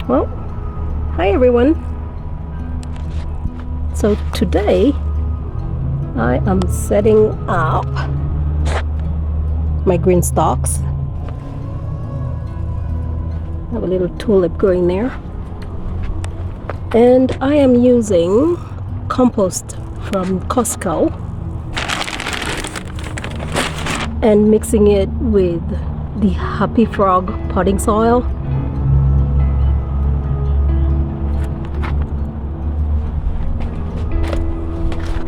Well, hi everyone. So today I am setting up my GreenStalks. I have a little tulip growing there, and I am using compost from Costco and mixing it with the Happy Frog potting soil.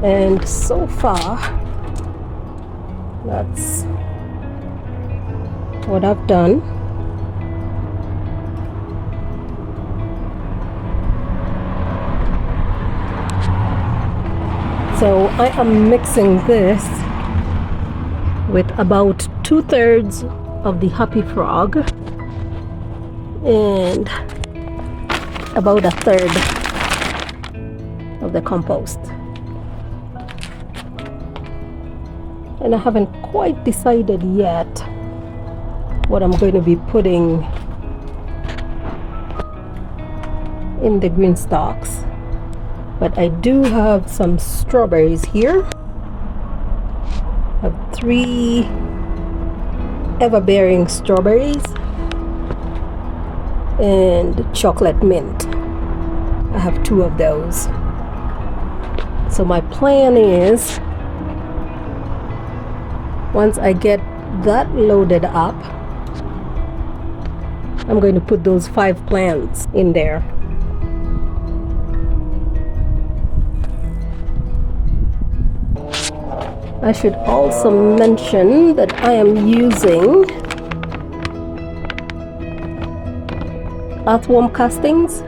And so far, that's what I've done. So I am mixing this with about 2/3 of the Happy Frog and about 1/3 of the compost. And I haven't quite decided yet what I'm going to be putting in the GreenStalks, but I do have some strawberries here. I have 3 ever-bearing strawberries and chocolate mint. I have 2 of those. So my plan is, once I get that loaded up, I'm going to put those 5 plants in there. I should also mention that I am using Earthworm castings,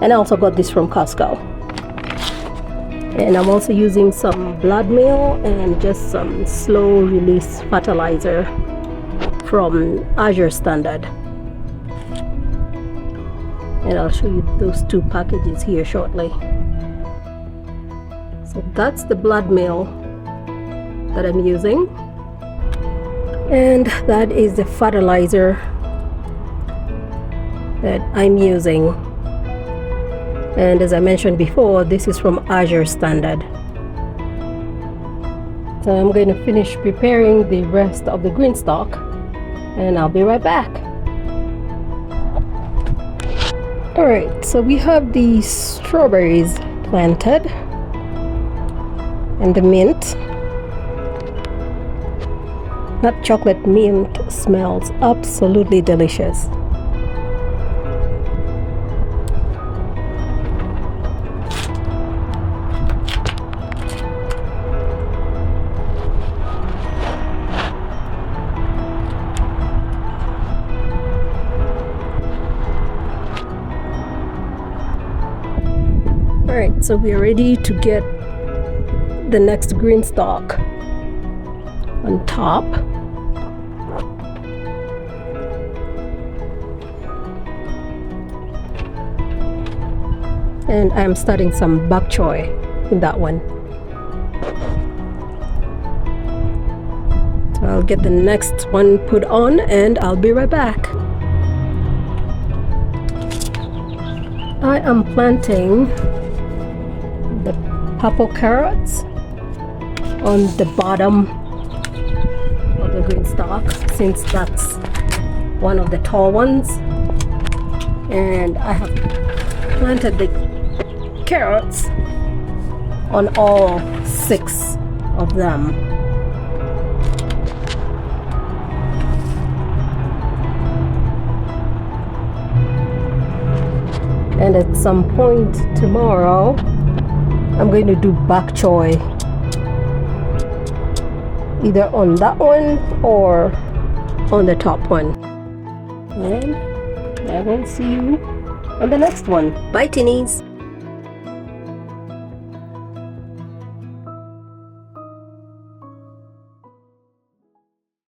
and I also got this from Costco. And I'm also using some blood meal and just some slow release fertilizer from Azure Standard. And I'll show you those 2 packages here shortly. So that's the blood meal that I'm using, and that is the fertilizer that I'm using. And as I mentioned before, this is from Azure Standard. So I'm going to finish preparing the rest of the GreenStalk, and I'll be right back. Alright, so we have the strawberries planted and the mint. That chocolate mint smells absolutely delicious. Alright, so we are ready to get the next GreenStalk on top. And I'm starting some Bok Choy in that one. So I'll get the next one put on and I'll be right back. I am planting the purple carrots on the bottom of the GreenStalk, since that's one of the tall ones. And I have planted the carrots on all 6 of them. And at some point tomorrow, I'm going to do Bok Choy, either on that one or on the top one. And I will see you on the next one. Bye, Tinnies!